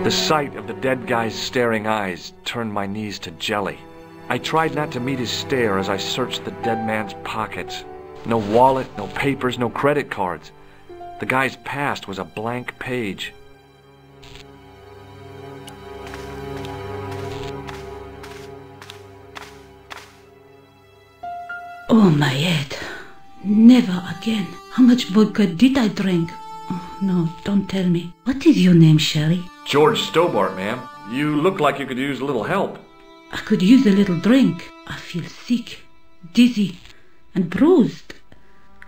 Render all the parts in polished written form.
The sight of the dead guy's staring eyes turned my knees to jelly. I tried not to meet his stare as I searched the dead man's pockets. No wallet, no papers, no credit cards. The guy's past was a blank page. Oh, my head. Never again. How much vodka did I drink? Oh, no, don't tell me. What is your name, Sherry? George Stobart, ma'am. You look like you could use a little help. I could use a little drink. I feel sick, dizzy, and bruised.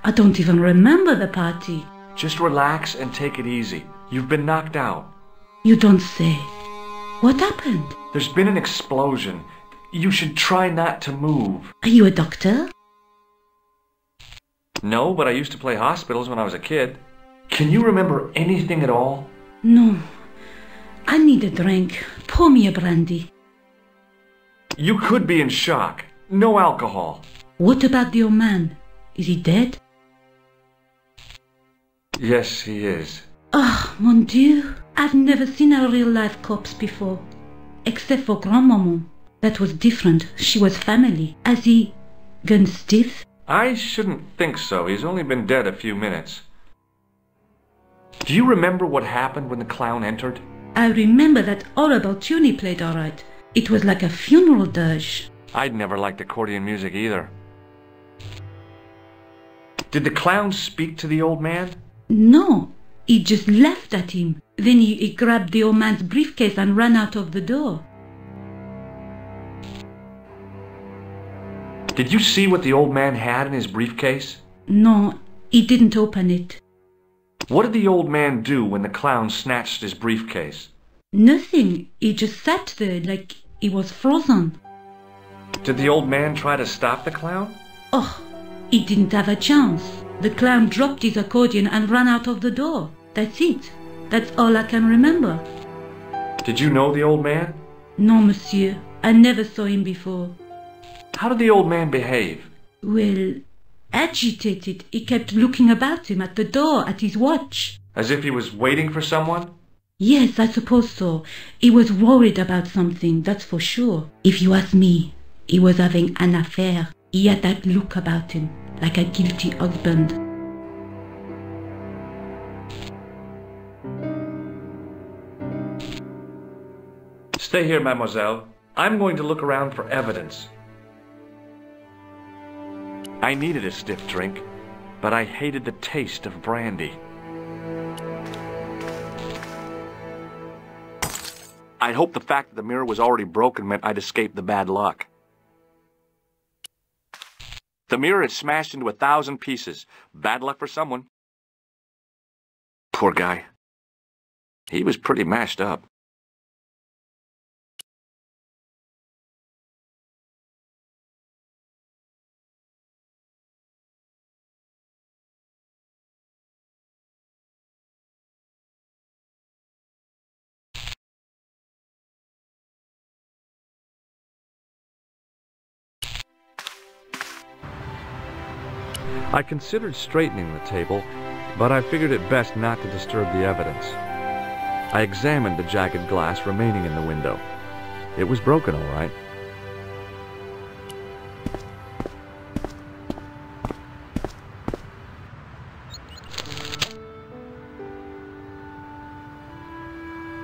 I don't even remember the party. Just relax and take it easy. You've been knocked out. You don't say. What happened? There's been an explosion. You should try not to move. Are you a doctor? No, but I used to play hospitals when I was a kid. Can you remember anything at all? No. I need a drink. Pour me a brandy. You could be in shock. No alcohol. What about the old man? Is he dead? Yes, he is. Oh, mon Dieu. I've never seen a real-life corpse before. Except for Grandmaman. That was different. She was family. Has he gone stiff? I shouldn't think so. He's only been dead a few minutes. Do you remember what happened when the clown entered? I remember that horrible tune he played all right. It was like a funeral dirge. I'd never liked accordion music either. Did the clown speak to the old man? No, he just laughed at him. Then he grabbed the old man's briefcase and ran out of the door. Did you see what the old man had in his briefcase? No, he didn't open it. What did the old man do when the clown snatched his briefcase? Nothing. He just sat there like he was frozen. Did the old man try to stop the clown? Oh, he didn't have a chance. The clown dropped his accordion and ran out of the door. That's it. That's all I can remember. Did you know the old man? No, monsieur. I never saw him before. How did the old man behave? Well, agitated. He kept looking about him at the door, at his watch. As if he was waiting for someone? Yes, I suppose so. He was worried about something, that's for sure. If you ask me, he was having an affair. He had that look about him, like a guilty husband. Stay here, mademoiselle. I'm going to look around for evidence. I needed a stiff drink, but I hated the taste of brandy. I'd hoped the fact that the mirror was already broken meant I'd escaped the bad luck. The mirror had smashed into 1,000 pieces. Bad luck for someone. Poor guy. He was pretty mashed up. I considered straightening the table, but I figured it best not to disturb the evidence. I examined the jagged glass remaining in the window. It was broken, all right.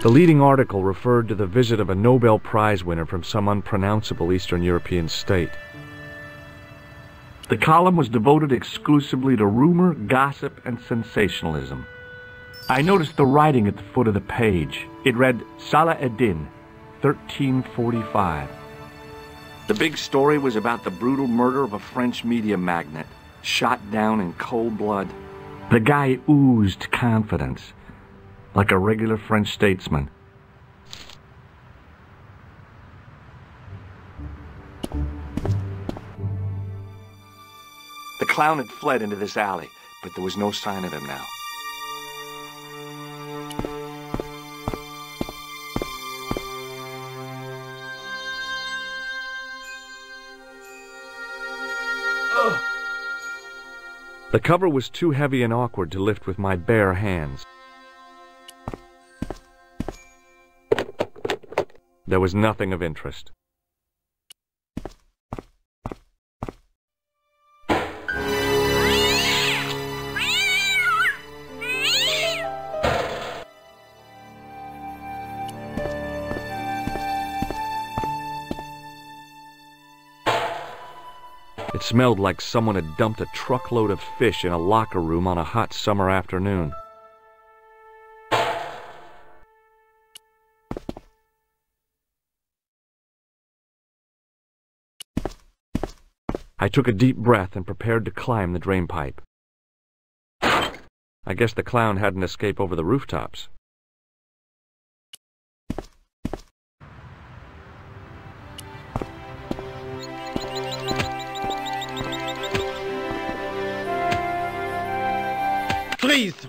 The leading article referred to the visit of a Nobel Prize winner from some unpronounceable Eastern European state. The column was devoted exclusively to rumor, gossip, and sensationalism. I noticed the writing at the foot of the page. It read, Salah Eddin, 1345. The big story was about the brutal murder of a French media magnate, shot down in cold blood. The guy oozed confidence, like a regular French statesman. The clown had fled into this alley, but there was no sign of him now. The cover was too heavy and awkward to lift with my bare hands. There was nothing of interest. It smelled like someone had dumped a truckload of fish in a locker room on a hot summer afternoon. I took a deep breath and prepared to climb the drainpipe. I guess the clown had an escape over the rooftops. Freeze!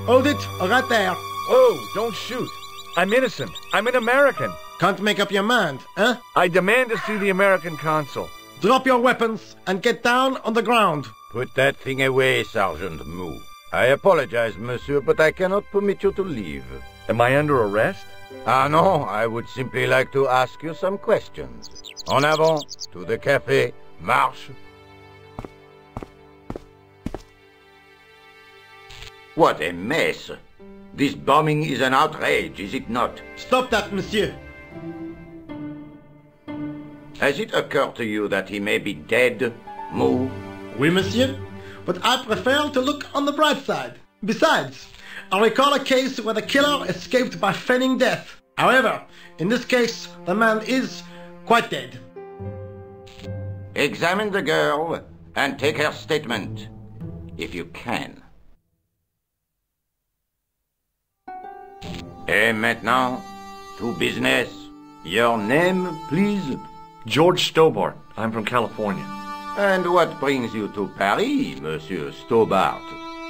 Hold it, right there. Whoa, don't shoot. I'm innocent. I'm an American. Can't make up your mind, huh? I demand to see the American consul. Drop your weapons and get down on the ground. Put that thing away, Sergeant Mou. I apologize, monsieur, but I cannot permit you to leave. Am I under arrest? Ah, no, I would simply like to ask you some questions. En avant, to the café, marche. What a mess. This bombing is an outrage, is it not? Stop that, monsieur. Has it occurred to you that he may be dead, Mou? Oui, monsieur. But I prefer to look on the bright side. Besides, I recall a case where the killer escaped by feigning death. However, in this case, the man is quite dead. Examine the girl and take her statement, if you can. Et maintenant, to business. Your name, please? George Stobart. I'm from California. And what brings you to Paris, Monsieur Stobart?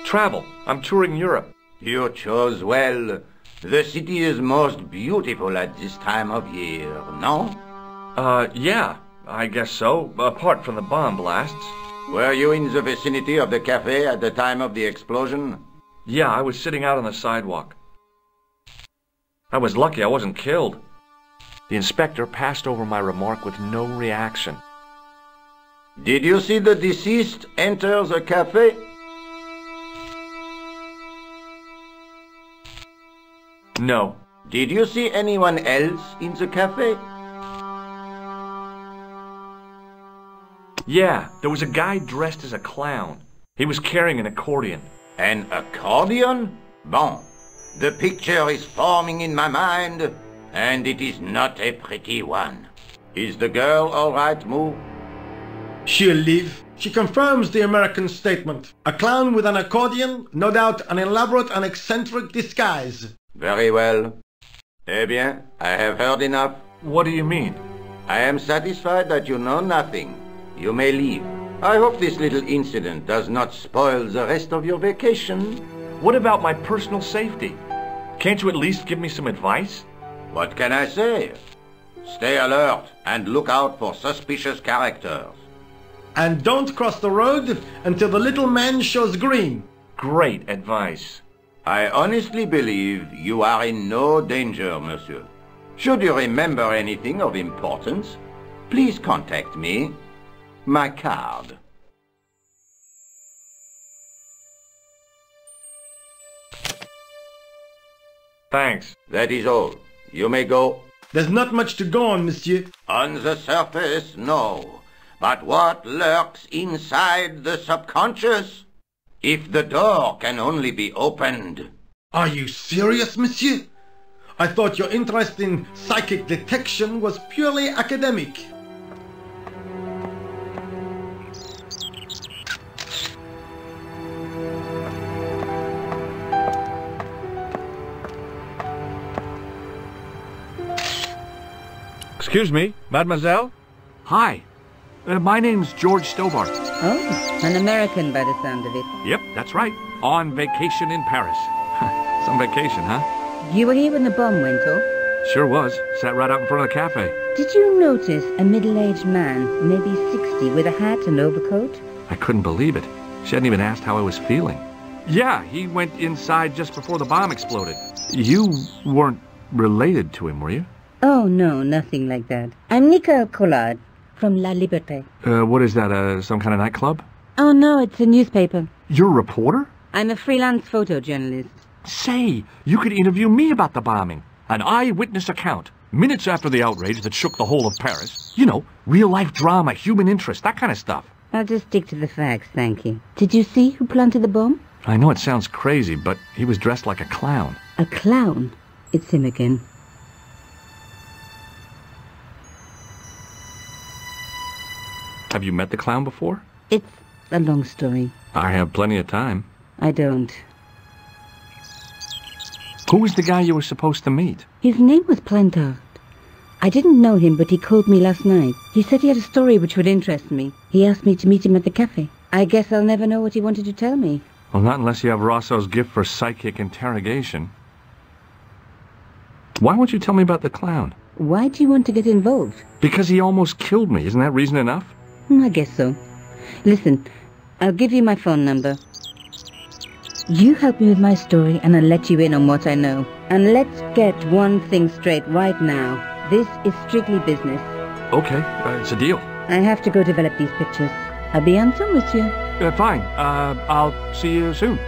Travel. I'm touring Europe. You chose well. The city is most beautiful at this time of year, no? Yeah, I guess so, apart from the bomb blasts. Were you in the vicinity of the cafe at the time of the explosion? Yeah, I was sitting out on the sidewalk. I was lucky I wasn't killed. The inspector passed over my remark with no reaction. Did you see the deceased enter the cafe? No. Did you see anyone else in the cafe? Yeah, there was a guy dressed as a clown. He was carrying an accordion. An accordion? Bon. The picture is forming in my mind, and it is not a pretty one. Is the girl all right, Mou? She'll live. She confirms the American statement. A clown with an accordion, no doubt an elaborate and eccentric disguise. Very well. Eh bien, I have heard enough. What do you mean? I am satisfied that you know nothing. You may leave. I hope this little incident does not spoil the rest of your vacation. What about my personal safety? Can't you at least give me some advice? What can I say? Stay alert and look out for suspicious characters. And don't cross the road until the little man shows green. Great advice. I honestly believe you are in no danger, monsieur. Should you remember anything of importance, please contact me. My card. Thanks. That is all. You may go. There's not much to go on, monsieur. On the surface, no. But what lurks inside the subconscious? If the door can only be opened. Are you serious, monsieur? I thought your interest in psychic detection was purely academic. Excuse me, mademoiselle? Hi. My name's George Stobart. Oh, an American by the sound of it. Yep, that's right. On vacation in Paris. Some vacation, huh? You were here when the bomb went off? Sure was. Sat right out in front of the cafe. Did you notice a middle-aged man, maybe 60, with a hat and overcoat? I couldn't believe it. She hadn't even asked how I was feeling. Yeah, he went inside just before the bomb exploded. You weren't related to him, were you? Oh, no, nothing like that. I'm Nicole Collard from La Liberté. What is that, some kind of nightclub? Oh, no, it's a newspaper. You're a reporter? I'm a freelance photojournalist. Say, you could interview me about the bombing. An eyewitness account. Minutes after the outrage that shook the whole of Paris. You know, real-life drama, human interest, that kind of stuff. I'll just stick to the facts, thank you. Did you see who planted the bomb? I know it sounds crazy, but he was dressed like a clown. A clown? It's him again. Have you met the clown before? It's a long story. I have plenty of time. I don't. Who was the guy you were supposed to meet? His name was Plantard. I didn't know him, but he called me last night. He said he had a story which would interest me. He asked me to meet him at the cafe. I guess I'll never know what he wanted to tell me. Well, not unless you have Rosso's gift for psychic interrogation. Why won't you tell me about the clown? Why do you want to get involved? Because he almost killed me. Isn't that reason enough? I guess so. Listen, I'll give you my phone number. You help me with my story and I'll let you in on what I know. And let's get one thing straight right now. This is strictly business. Okay, it's a deal. I have to go develop these pictures. À bientôt, monsieur. Fine. I'll see you soon.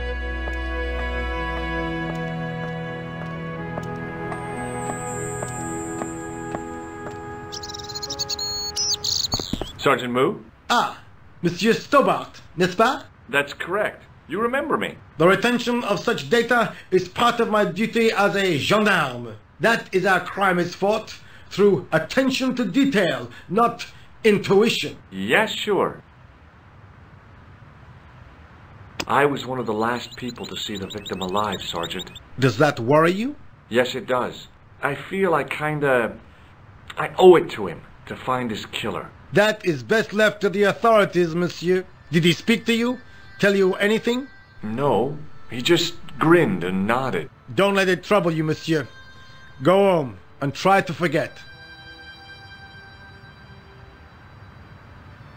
Sergeant Moo? Ah, Monsieur Stobart, n'est-ce pas? That's correct. You remember me. The retention of such data is part of my duty as a gendarme. That is how crime is fought, through attention to detail, not intuition. Yes, sure. I was one of the last people to see the victim alive, Sergeant. Does that worry you? Yes, it does. I feel I owe it to him to find his killer. That is best left to the authorities, monsieur. Did he speak to you? Tell you anything? No, he just grinned and nodded. Don't let it trouble you, monsieur. Go home and try to forget.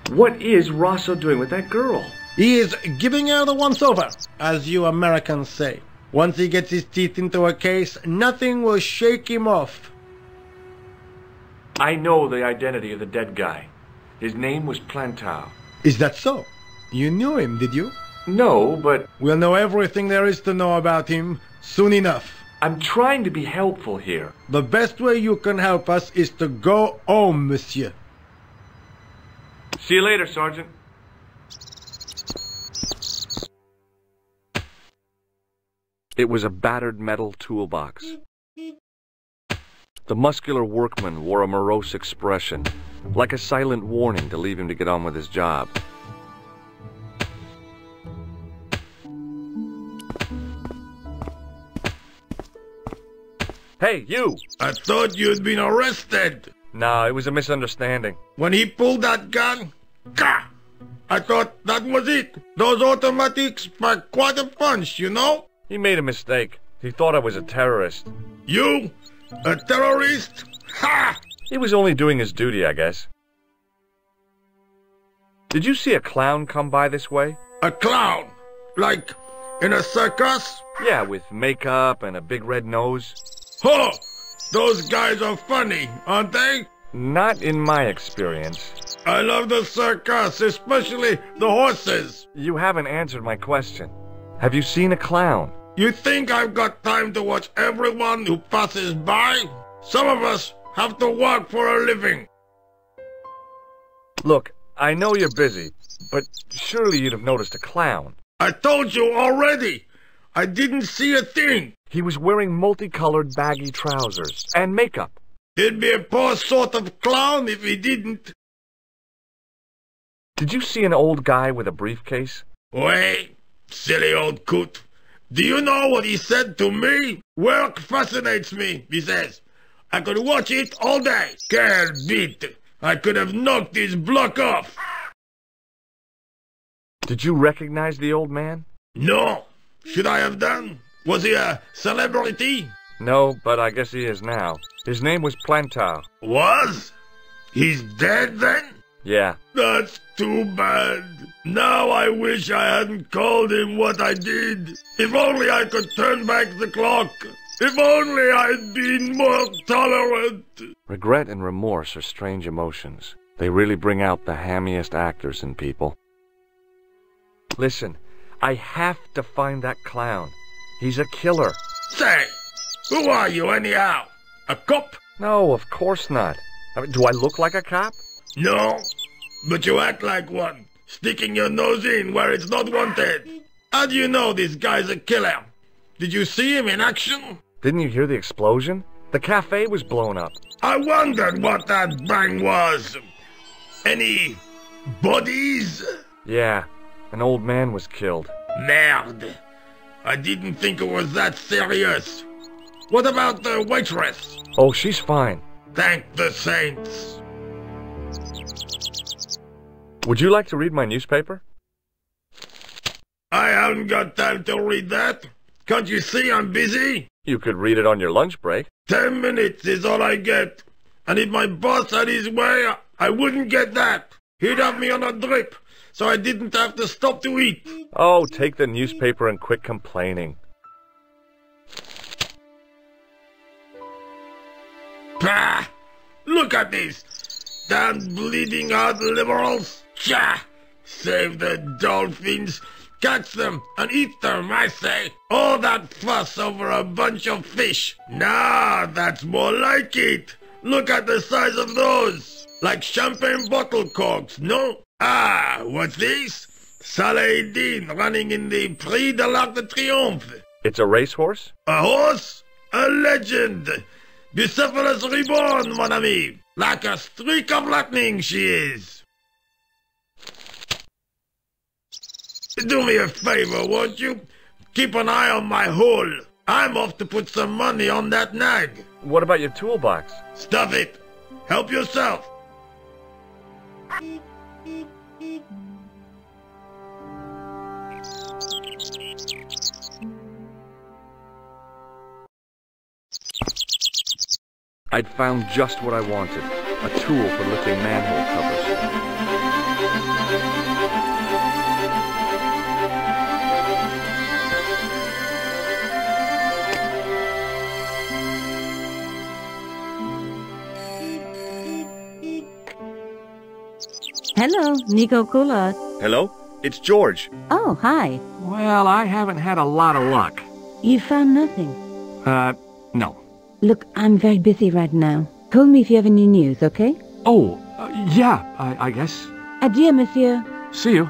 What is Rosso doing with that girl? He is giving her the once-over, as you Americans say. Once he gets his teeth into a case, nothing will shake him off. I know the identity of the dead guy. His name was Plantard. Is that so? You knew him, did you? No, but We'll know everything there is to know about him soon enough. I'm trying to be helpful here. The best way you can help us is to go home, monsieur. See you later, Sergeant. It was a battered metal toolbox. The muscular workman wore a morose expression, like a silent warning to leave him to get on with his job. Hey, you! I thought you'd been arrested. No, it was a misunderstanding. When he pulled that gun, gah! I thought that was it. Those automatics pack quite a punch, you know? He made a mistake. He thought I was a terrorist. You? A terrorist? Ha! He was only doing his duty, I guess. Did you see a clown come by this way? A clown? Like in a circus? Yeah, with makeup and a big red nose. Huh! Those guys are funny, aren't they? Not in my experience. I love the circus, especially the horses. You haven't answered my question. Have you seen a clown? You think I've got time to watch everyone who passes by? Some of us have to work for a living. Look, I know you're busy, but surely you'd have noticed a clown. I told you already. I didn't see a thing. He was wearing multicolored baggy trousers and makeup. He'd be a poor sort of clown if he didn't. Did you see an old guy with a briefcase? Wait, silly old coot. Do you know what he said to me? Work fascinates me, he says. I could watch it all day. Quel bit. I could have knocked his block off. Did you recognize the old man? No. Should I have done? Was he a celebrity? No, but I guess he is now. His name was Plantard. Was? He's dead then? Yeah. That's too bad. Now I wish I hadn't called him what I did. If only I could turn back the clock. If only I'd been more tolerant. Regret and remorse are strange emotions. They really bring out the hammiest actors in people. Listen, I have to find that clown. He's a killer. Say, who are you anyhow? A cop? No, of course not. I mean, do I look like a cop? No, but you act like one, sticking your nose in where it's not wanted. How do you know this guy's a killer? Did you see him in action? Didn't you hear the explosion? The cafe was blown up. I wondered what that bang was. Any bodies? Yeah, an old man was killed. Merde. I didn't think it was that serious. What about the waitress? Oh, she's fine. Thank the saints. Would you like to read my newspaper? I haven't got time to read that. Can't you see I'm busy? You could read it on your lunch break. 10 minutes is all I get. And if my boss had his way, I wouldn't get that. He'd have me on a drip, so I didn't have to stop to eat. Oh, take the newspaper and quit complaining. Pah! Look at this! Damn bleeding heart liberals! Tcha! Save the dolphins! Catch them and eat them, I say! All that fuss over a bunch of fish! Nah, that's more like it! Look at the size of those! Like champagne bottle corks, no? Ah, what's this? Salah-ed-Din running in the Prix de l'Arc de Triomphe! It's a racehorse? A horse? A legend! Bucephalus reborn, mon ami! Like a streak of lightning she is! Do me a favor, won't you? Keep an eye on my hole. I'm off to put some money on that nag. What about your toolbox? Stuff it. Help yourself. I'd found just what I wanted. A tool for lifting manhole covers. Hello, Nico Coulard. Hello? It's George. Oh, hi. Well, I haven't had a lot of luck. You found nothing? No. Look, I'm very busy right now. Call me if you have any news, okay? Oh, yeah, I guess. Adieu, monsieur. See you.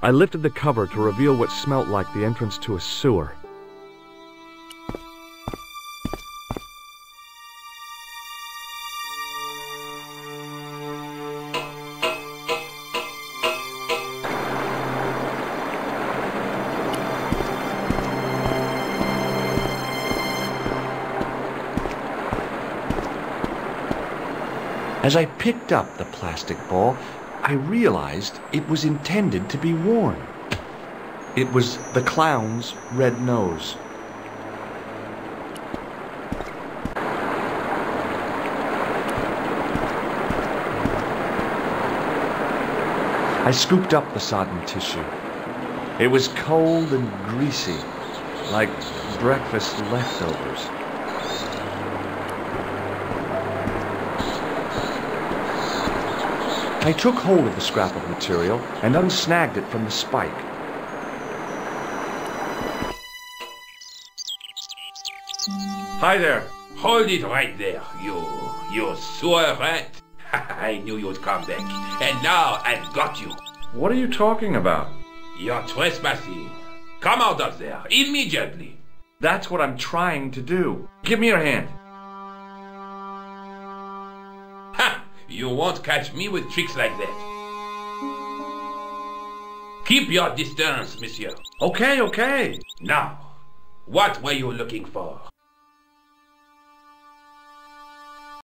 I lifted the cover to reveal what smelt like the entrance to a sewer. As I picked up the plastic ball, I realized it was intended to be worn. It was the clown's red nose. I scooped up the sodden tissue. It was cold and greasy, like breakfast leftovers. I took hold of the scrap of material and unsnagged it from the spike. Hi there. Hold it right there, you sewer rat. I knew you'd come back, and now I've got you. What are you talking about? You're trespassing. Come out of there, immediately. That's what I'm trying to do. Give me your hand. You won't catch me with tricks like that. Keep your distance, monsieur. Okay. Now, what were you looking for?